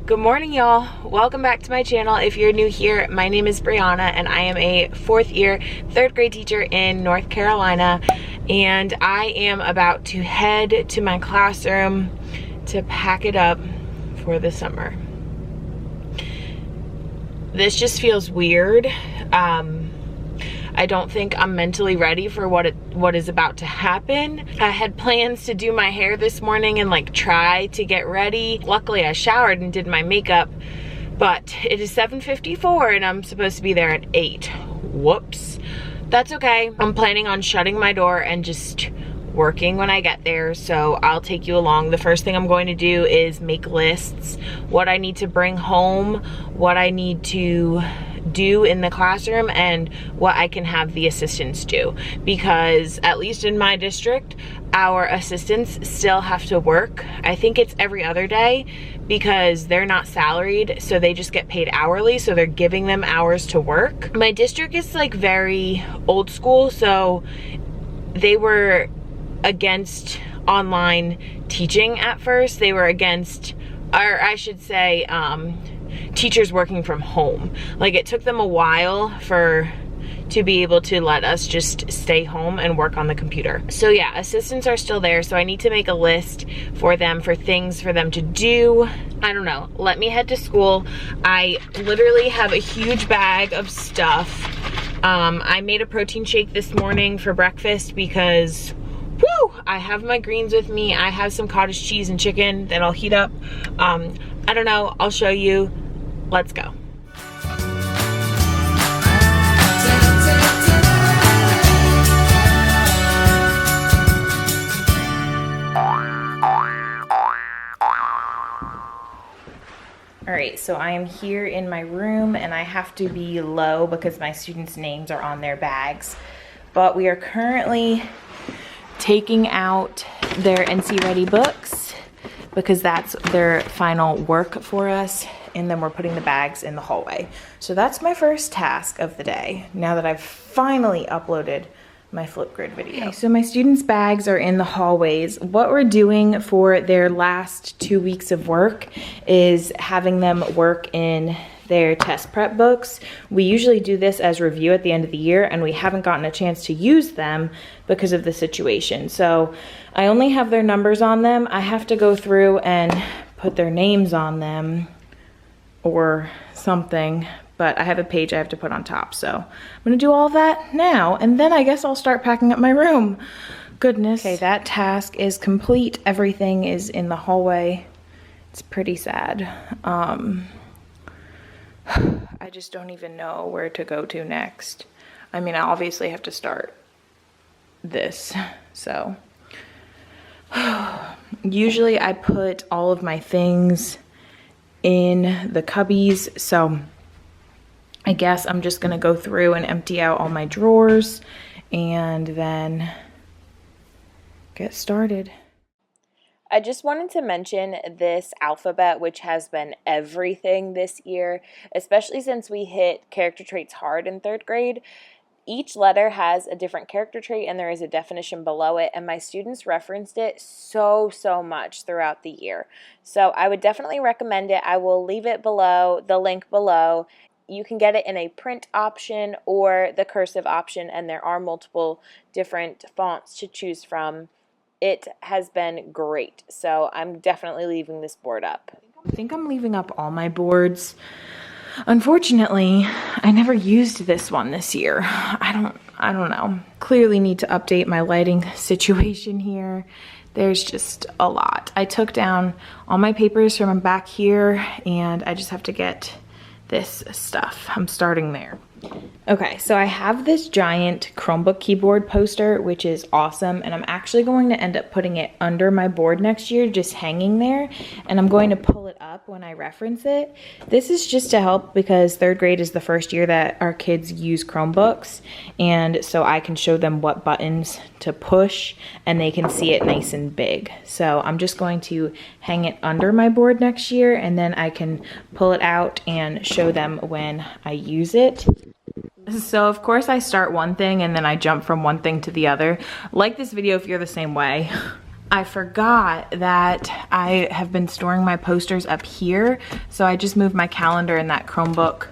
Good morning, y'all. Welcome back to my channel. If you're new here, my name is Brianna and I am a 4th year, 3rd grade teacher in North Carolina. And I am about to head to my classroom to pack it up for the summer. This just feels weird. I don't think I'm mentally ready for what is about to happen. I had plans to do my hair this morning and like try to get ready. Luckily I showered and did my makeup, but it is 7:54 and I'm supposed to be there at 8. Whoops. That's okay. I'm planning on shutting my door and just working when I get there, so I'll take you along. The first thing I'm going to do is make lists, what I need to bring home, what I need to do in the classroom, and what I can have the assistants do, because at least in my district our assistants still have to work. I think it's every other day because they're not salaried, so they just get paid hourly, so they're giving them hours to work. My district is like very old school, so they were against online teaching at first. They were against, or I should say, teachers working from home. Like, it took them a while to be able to let us just stay home and work on the computer. So yeah, assistants are still there, so I need to make a list for them, for things for them to do. I don't know, let me head to school. I literally have a huge bag of stuff. I made a protein shake this morning for breakfast because woo, I have my greens with me. I have some cottage cheese and chicken that I'll heat up. I don't know, I'll show you. Let's go. All right, so I am here in my room and I have to be low because my students' names are on their bags. But we are currently taking out their NC Ready books because that's their final work for us, and then we're putting the bags in the hallway. So that's my first task of the day, now that I've finally uploaded my Flipgrid video. Okay, so my students' bags are in the hallways. What we're doing for their last 2 weeks of work is having them work in their test prep books. We usually do this as review at the end of the year, and we haven't gotten a chance to use them because of the situation. So I only have their numbers on them. I have to go through and put their names on them or something, but I have a page I have to put on top. So I'm gonna do all that now, and then I guess I'll start packing up my room. Goodness. Okay, that task is complete. Everything is in the hallway. It's pretty sad. I just don't even know where to go to next. I mean, I obviously have to start this, so. Usually I put all of my things in the cubbies, so I guess I'm just gonna go through and empty out all my drawers and then get started. I just wanted to mention this alphabet, which has been everything this year, especially since we hit character traits hard in 3rd grade. Each letter has a different character trait and there is a definition below it, and my students referenced it so much throughout the year. So I would definitely recommend it. I will leave it below, the link below. You can get it in a print option or the cursive option, and there are multiple different fonts to choose from. It has been great, so I'm definitely leaving this board up. I think I'm leaving up all my boards. Unfortunately, I never used this one this year. I don't know. Clearly need to update my lighting situation here. There's just a lot. I took down all my papers from back here, and I just have to get this stuff. I'm starting there. Okay, so I have this giant Chromebook keyboard poster, which is awesome, and I'm actually going to end up putting it under my board next year, just hanging there, and I'm going to pull it up when I reference it. This is just to help because 3rd grade is the first year that our kids use Chromebooks, and so I can show them what buttons to push and they can see it nice and big. So I'm just going to hang it under my board next year, and then I can pull it out and show them when I use it. So of course I start one thing and then I jump from one thing to the other. Like this video if you're the same way. I forgot that I have been storing my posters up here. So I just moved my calendar and that Chromebook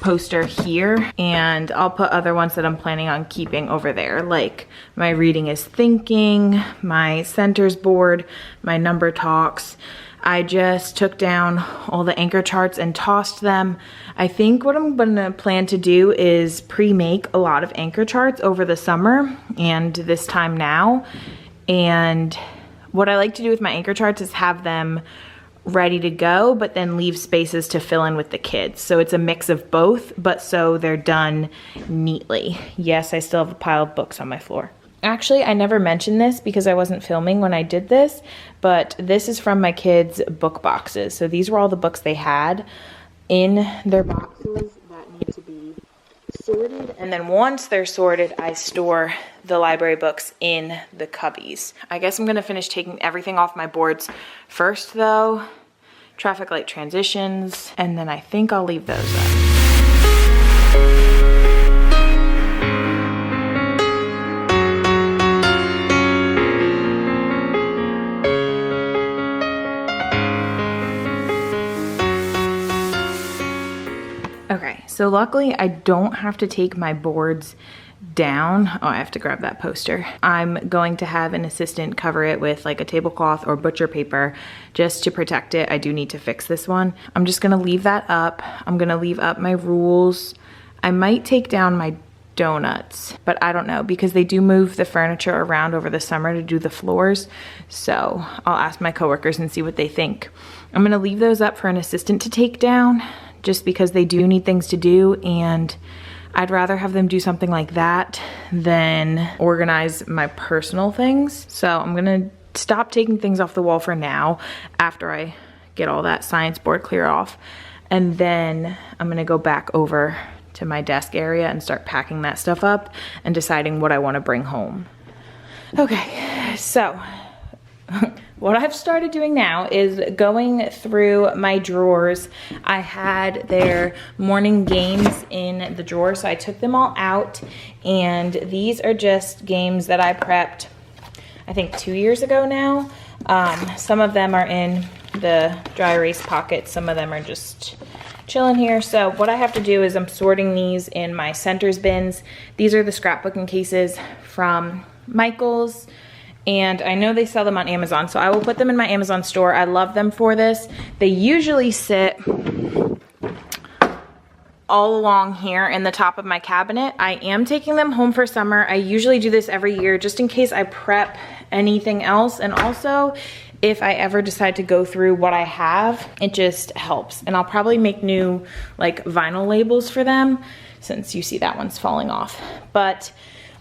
poster here, and I'll put other ones that I'm planning on keeping over there, like my Reading is Thinking, my Centers board, my number talks. I just took down all the anchor charts and tossed them. I think what I'm gonna plan to do is pre-make a lot of anchor charts over the summer and this time now. And what I like to do with my anchor charts is have them ready to go, but then leave spaces to fill in with the kids. So it's a mix of both, but so they're done neatly. Yes, I still have a pile of books on my floor. Actually, I never mentioned this because I wasn't filming when I did this, but this is from my kids' book boxes. So these were all the books they had in their boxes that need to be sorted. And then once they're sorted, I store the library books in the cubbies. I guess I'm gonna finish taking everything off my boards first though. Traffic light transitions, and then I think I'll leave those up. Okay, so luckily I don't have to take my boards down. Oh, I have to grab that poster. I'm going to have an assistant cover it with like a tablecloth or butcher paper just to protect it. I do need to fix this one. I'm just gonna leave that up. I'm gonna leave up my rules. I might take down my donuts, but I don't know because they do move the furniture around over the summer to do the floors. So I'll ask my coworkers and see what they think. I'm gonna leave those up for an assistant to take down just because they do need things to do, and I'd rather have them do something like that than organize my personal things. So I'm gonna stop taking things off the wall for now after I get all that science board clear off. And then I'm gonna go back over to my desk area and start packing that stuff up and deciding what I wanna bring home. Okay, so what I've started doing now is going through my drawers. I had their morning games in the drawer, so I took them all out, and these are just games that I prepped, I think 2 years ago now. Some of them are in the dry erase pocket, some of them are just chilling here. So what I have to do is I'm sorting these in my Centers bins. These are the scrapbooking cases from Michaels, and I know they sell them on Amazon, so I will put them in my Amazon store. I love them for this. They usually sit all along here in the top of my cabinet. I am taking them home for summer. I usually do this every year just in case I prep anything else, and also if I ever decide to go through what I have, it just helps. And I'll probably make new like vinyl labels for them since you see that one's falling off. But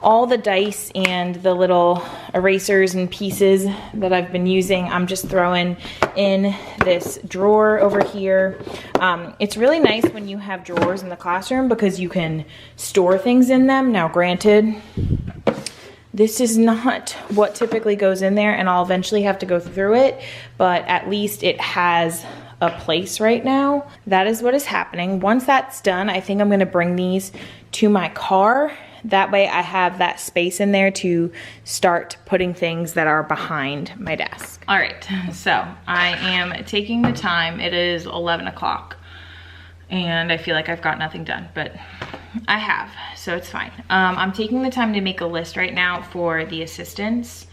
all the dice and the little erasers and pieces that I've been using, I'm just throwing in this drawer over here. It's really nice when you have drawers in the classroom because you can store things in them. Now granted, this is not what typically goes in there, and I'll eventually have to go through it, but at least it has a place right now. That is what is happening. Once that's done, I think I'm gonna bring these to my car. That way I have that space in there to start putting things that are behind my desk. All right, so I am taking the time. It is 11 o'clock and I feel like I've got nothing done, but I have, so it's fine. I'm taking the time to make a list right now for the assistants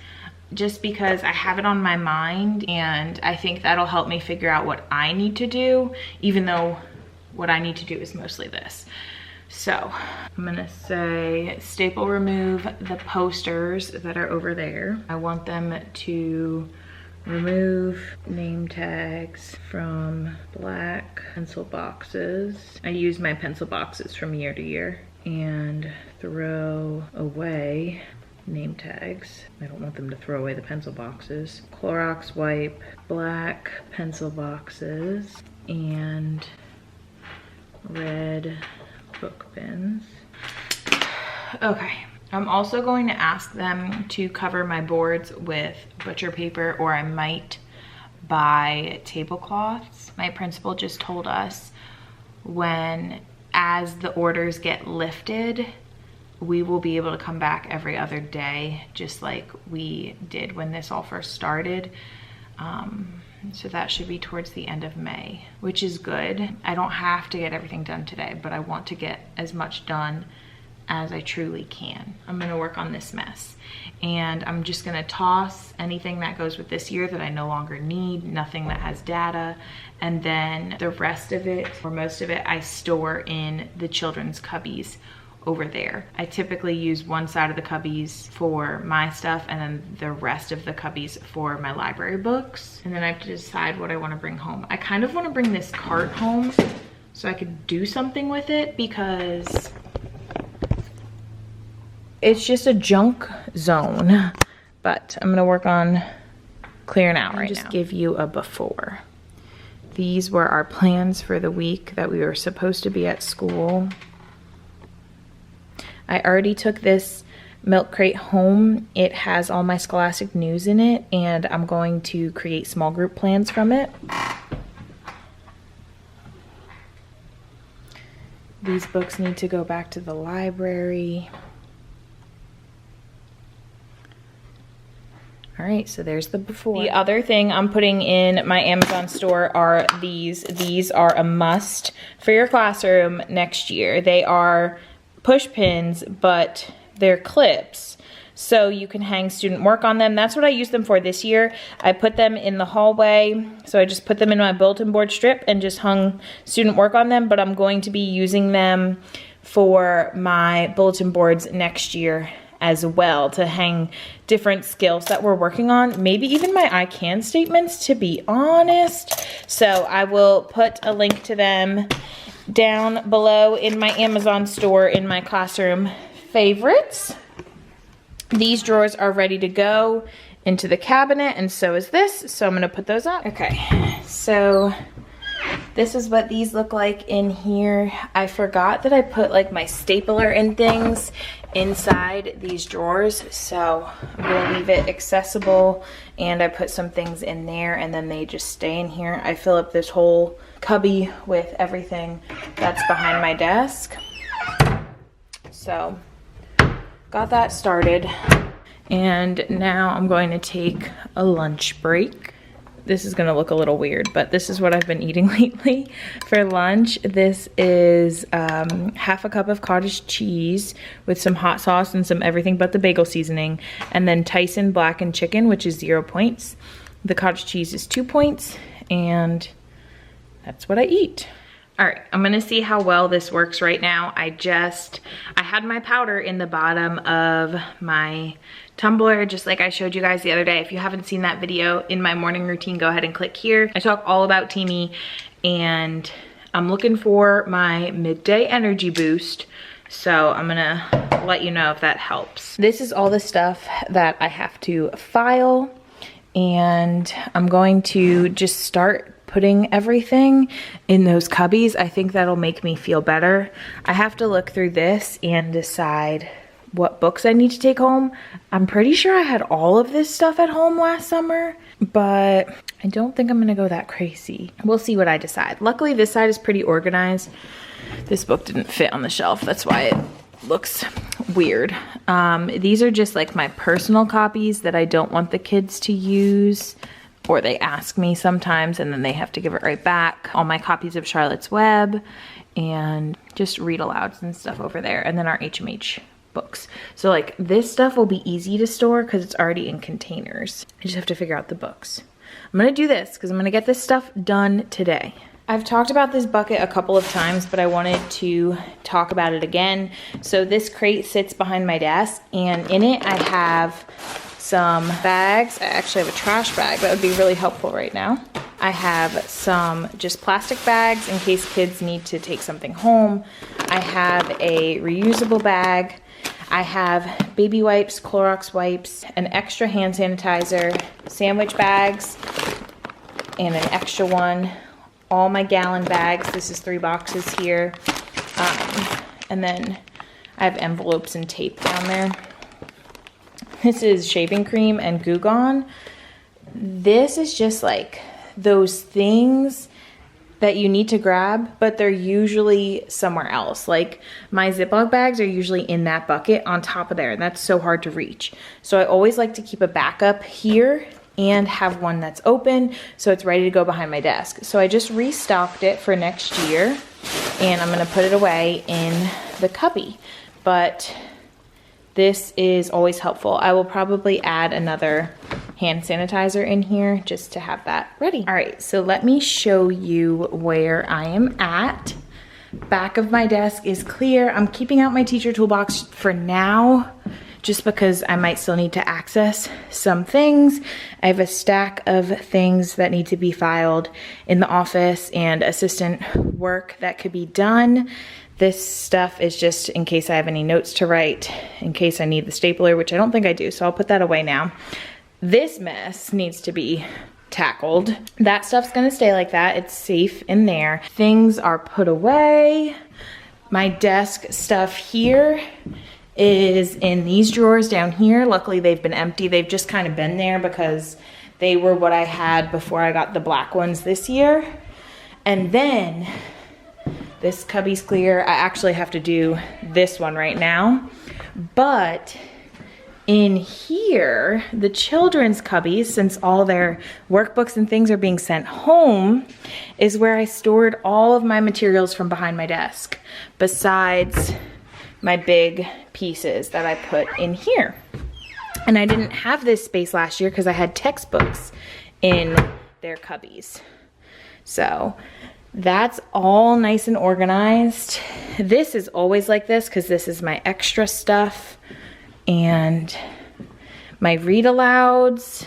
just because I have it on my mind, and I think that'll help me figure out what I need to do, even though what I need to do is mostly this. So I'm gonna say staple remove the posters that are over there. I want them to remove name tags from black pencil boxes. I use my pencil boxes from year to year, and throw away name tags. I don't want them to throw away the pencil boxes. Clorox wipe black pencil boxes and red book bins. Okay, I'm also going to ask them to cover my boards with butcher paper, or I might buy tablecloths. My principal just told us as the orders get lifted, we will be able to come back every other day, just like we did when this all first started. So that should be towards the end of May, which is good. I don't have to get everything done today, but I want to get as much done as I truly can. I'm gonna work on this mess, and I'm just gonna toss anything that goes with this year that I no longer need, nothing that has data, and then the rest of it, or most of it, I store in the children's cubbies over there. I typically use one side of the cubbies for my stuff and then the rest of the cubbies for my library books. And then I have to decide what I want to bring home. I kind of want to bring this cart home so I could do something with it, because it's just a junk zone. But I'm gonna work on clearing out right now. Just give you a before. These were our plans for the week that we were supposed to be at school. I already took this milk crate home. It has all my Scholastic news in it, and I'm going to create small group plans from it. These books need to go back to the library. All right, so there's the before. The other thing I'm putting in my Amazon store are these. These are a must for your classroom next year. They are push pins, but they're clips, so you can hang student work on them. That's what I used them for this year. I put them in the hallway, so I just put them in my bulletin board strip and just hung student work on them, but I'm going to be using them for my bulletin boards next year as well, to hang different skills that we're working on, maybe even my I can statements, to be honest. So I will put a link to them down below in my Amazon store in my classroom favorites. These drawers are ready to go into the cabinet, and so is this, so I'm gonna put those up. Okay, so this is what these look like in here. I forgot that I put like my stapler and things inside these drawers, so I'm gonna leave it accessible, and I put some things in there and then they just stay in here. I fill up this whole cubby with everything that's behind my desk. So got that started, and now I'm going to take a lunch break. This is gonna look a little weird, but this is what I've been eating lately for lunch. This is half a cup of cottage cheese with some hot sauce and some everything but the bagel seasoning, and then Tyson blackened chicken, which is 0 points. The cottage cheese is 2 points, and that's what I eat. All right, I'm gonna see how well this works right now. I had my powder in the bottom of my tumbler, just like I showed you guys the other day. If you haven't seen that video in my morning routine, go ahead and click here. I talk all about Teami, and I'm looking for my midday energy boost. So I'm gonna let you know if that helps. This is all the stuff that I have to file, and I'm going to just start putting everything in those cubbies. I think that'll make me feel better. I have to look through this and decide what books I need to take home. I'm pretty sure I had all of this stuff at home last summer, but I don't think I'm gonna go that crazy. We'll see what I decide. Luckily, this side is pretty organized. This book didn't fit on the shelf. That's why it looks weird. These are just like my personal copies that I don't want the kids to use, or they ask me sometimes and then they have to give it right back. All my copies of Charlotte's Web and just read alouds and stuff over there. And then our HMH books. So like this stuff will be easy to store because it's already in containers. I just have to figure out the books. I'm gonna do this because I'm gonna get this stuff done today. I've talked about this bucket a couple of times, but I wanted to talk about it again. So this crate sits behind my desk, and in it I have some bags. I actually have a trash bag that would be really helpful right now. I have some just plastic bags in case kids need to take something home. I have a reusable bag. I have baby wipes, Clorox wipes, an extra hand sanitizer, sandwich bags, and an extra one. All my gallon bags. This is 3 boxes here. And then I have envelopes and tape down there. This is shaving cream and Goo Gone. This is just like those things that you need to grab, but they're usually somewhere else. Like my Ziploc bags are usually in that bucket on top of there, and that's so hard to reach. So I always like to keep a backup here and have one that's open so it's ready to go behind my desk. So I just restocked it for next year, and I'm gonna put it away in the cubby. But this is always helpful. I will probably add another hand sanitizer in here just to have that ready. All right, so let me show you where I am at. Back of my desk is clear. I'm keeping out my teacher toolbox for now, just because I might still need to access some things. I have a stack of things that need to be filed in the office and assistant work that could be done. This stuff is just in case I have any notes to write, in case I need the stapler, which I don't think I do, so I'll put that away now. This mess needs to be tackled. That stuff's gonna stay like that. It's safe in there. Things are put away. My desk stuff here is in these drawers down here. Luckily they've been empty. They've just kind of been there because they were what I had before I got the black ones this year. And then this cubby's clear. I actually have to do this one right now. But in here, the children's cubbies, since all their workbooks and things are being sent home, is where I stored all of my materials from behind my desk, besides my big pieces that I put in here. And I didn't have this space last year because I had textbooks in their cubbies. So that's all nice and organized. This is always like this because this is my extra stuff and my read alouds.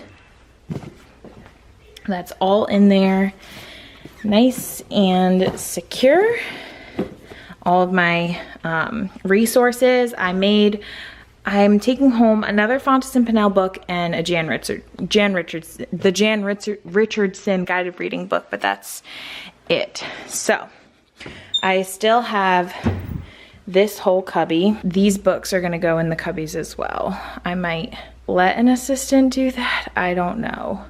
That's all in there, nice and secure. All of my resources I'm taking home another Fountas and Pinnell book and a Jan Richardson guided reading book, but that's it. So I still have this whole cubby. These books are gonna go in the cubbies as well. I might let an assistant do that, I don't know.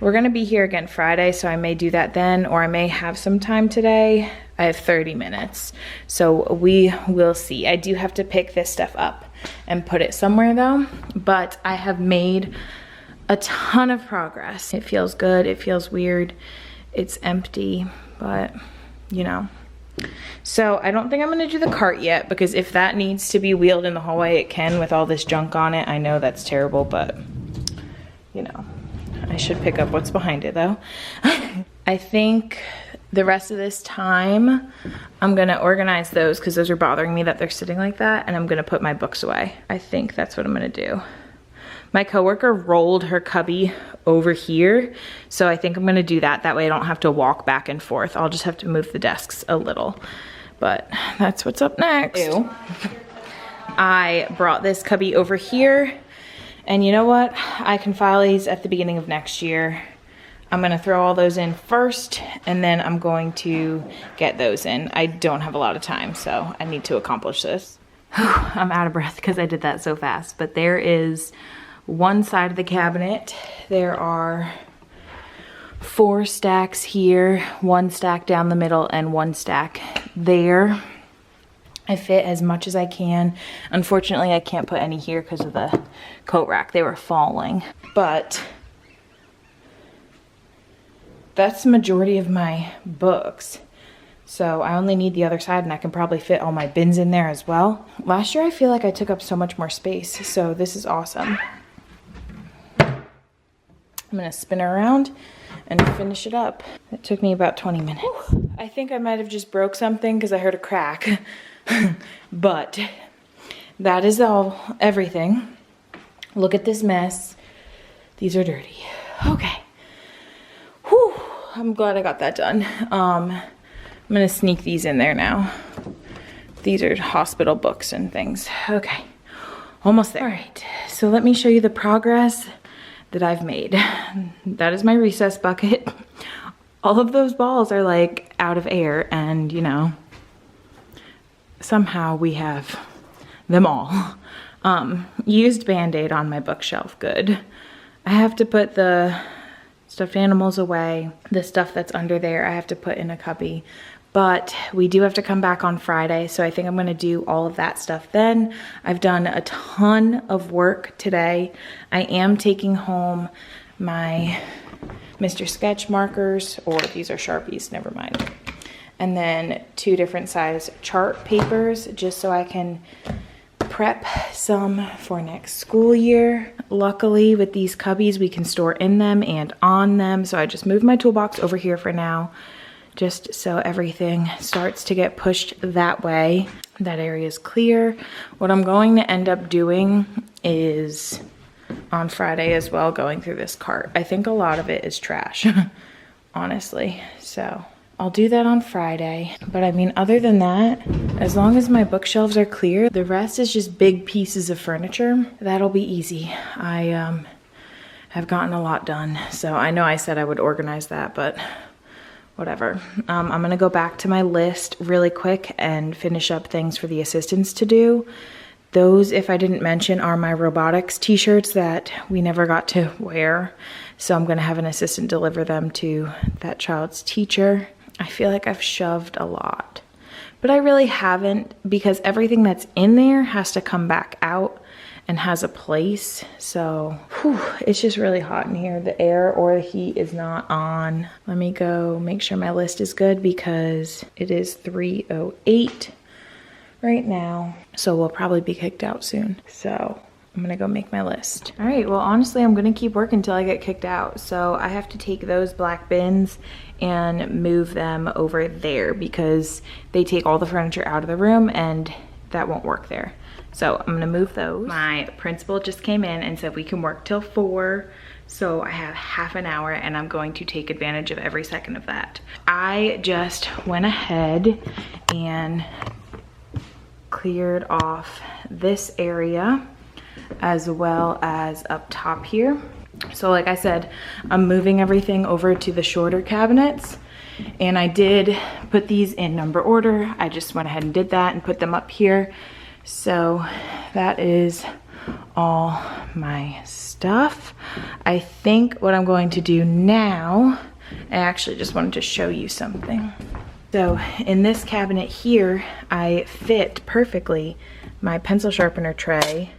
We're gonna be here again Friday, so I may do that then, or I may have some time today. I have 30 minutes, so we will see. I do have to pick this stuff up and put it somewhere though, but I have made a ton of progress. It feels good, it feels weird, it's empty, but you know. So I don't think I'm gonna do the cart yet, because if that needs to be wheeled in the hallway, it can with all this junk on it. I know that's terrible, but you know, I should pick up what's behind it though. I think the rest of this time, I'm gonna organize those because those are bothering me that they're sitting like that, and I'm gonna put my books away. I think that's what I'm gonna do. My coworker rolled her cubby over here, so I think I'm gonna do that. That way I don't have to walk back and forth. I'll just have to move the desks a little, but that's what's up next. Ew. I brought this cubby over here, and you know what? I can file these at the beginning of next year. I'm gonna throw all those in first, and then I'm going to get those in. I don't have a lot of time, so I need to accomplish this. I'm out of breath because I did that so fast, but there is one side of the cabinet. There are 4 stacks here, 1 stack down the middle, and 1 stack there. I fit as much as I can. Unfortunately, I can't put any here because of the coat rack. They were falling, but that's the majority of my books. So I only need the other side, and I can probably fit all my bins in there as well. Last year, I feel like I took up so much more space, so this is awesome. I'm gonna spin her around and finish it up. It took me about 20 minutes. Whew. I think I might have just broke something because I heard a crack, but that is everything. Look at this mess. These are dirty. Okay. Whew. I'm glad I got that done. I'm gonna sneak these in there now. These are hospital books and things. Okay, almost there. All right, so let me show you the progress that I've made. That is my recess bucket. All of those balls are like out of air, and you know, somehow we have them all. Used Band-Aid on my bookshelf, good. I have to put the stuffed animals away. The stuff that's under there I have to put in a cubby. But we do have to come back on Friday, so I think I'm gonna do all of that stuff then. I've done a ton of work today. I am taking home my Mr. Sketch markers, or these are Sharpies, never mind. And then 2 different size chart papers, just so I can prep some for next school year. Luckily, with these cubbies, we can store in them and on them. So I just moved my toolbox over here for now, just so everything starts to get pushed that way. That area is clear. What I'm going to end up doing is on Friday as well, going through this cart. I think a lot of it is trash, honestly. So I'll do that on Friday. But I mean, other than that, as long as my bookshelves are clear, the rest is just big pieces of furniture. That'll be easy. I have gotten a lot done. So I know I said I would organize that, but whatever. I'm gonna go back to my list really quick and finish up things for the assistants to do. Those, if I didn't mention, are my robotics t-shirts that we never got to wear. So I'm gonna have an assistant deliver them to that child's teacher. I feel like I've shoved a lot, but I really haven't, because everything that's in there has to come back out and has a place. So it's just really hot in here. The air or the heat is not on. Let me go make sure my list is good, because it is 3:08 right now. So we'll probably be kicked out soon. So I'm gonna go make my list. All right, well, honestly, I'm gonna keep working until I get kicked out. So I have to take those black bins and move them over there, because they take all the furniture out of the room and that won't work there. So I'm gonna move those. My principal just came in and said we can work till 4. So I have half an hour and I'm going to take advantage of every second of that. I just went ahead and cleared off this area as well as up top here. So like I said, I'm moving everything over to the shorter cabinets, and I did put these in number order. I just went ahead and did that and put them up here. So that is all my stuff. I think what I'm going to do now, I actually just wanted to show you something. So in this cabinet here, I fit perfectly my pencil sharpener tray,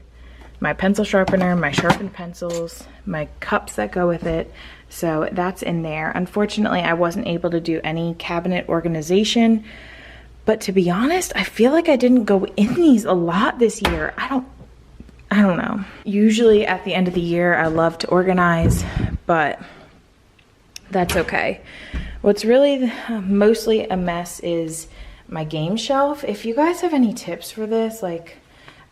my pencil sharpener, my sharpened pencils, my cups that go with it. So that's in there. Unfortunately, I wasn't able to do any cabinet organization, but to be honest, I feel like I didn't go in these a lot this year. I don't know. Usually at the end of the year, I love to organize, but that's okay. What's really mostly a mess is my game shelf. If you guys have any tips for this, like,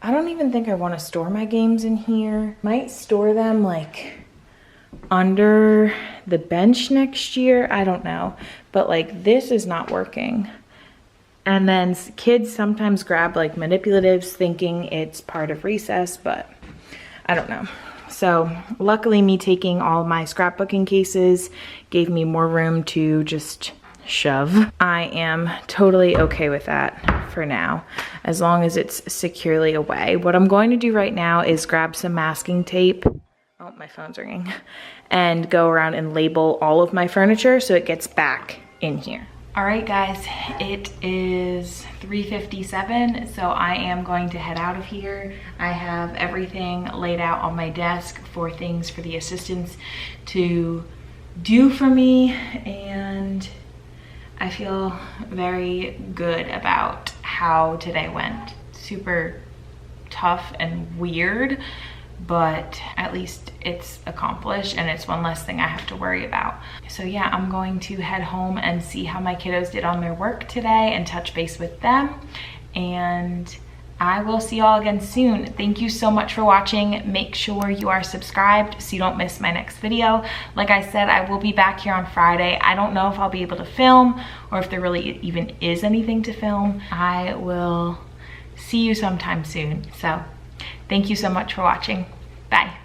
I don't even think I want to store my games in here. Might store them like under the bench next year. I don't know. But like, this is not working. And then kids sometimes grab like manipulatives thinking it's part of recess, but I don't know. So luckily, me taking all my scrapbooking cases gave me more room to just shove. I am totally okay with that for now, as long as it's securely away. What I'm going to do right now is grab some masking tape. Oh, my phone's ringing. And go around and label all of my furniture so it gets back in here. All right, guys, it is 3:57, so I am going to head out of here. I have everything laid out on my desk for things for the assistants to do for me, and I feel very good about how today went. Super tough and weird, but at least it's accomplished and it's one less thing I have to worry about. So yeah, I'm going to head home and see how my kiddos did on their work today and touch base with them. And I will see y'all again soon. Thank you so much for watching. Make sure you are subscribed so you don't miss my next video. Like I said, I will be back here on Friday. I don't know if I'll be able to film or if there really even is anything to film. I will see you sometime soon. So thank you so much for watching. Bye.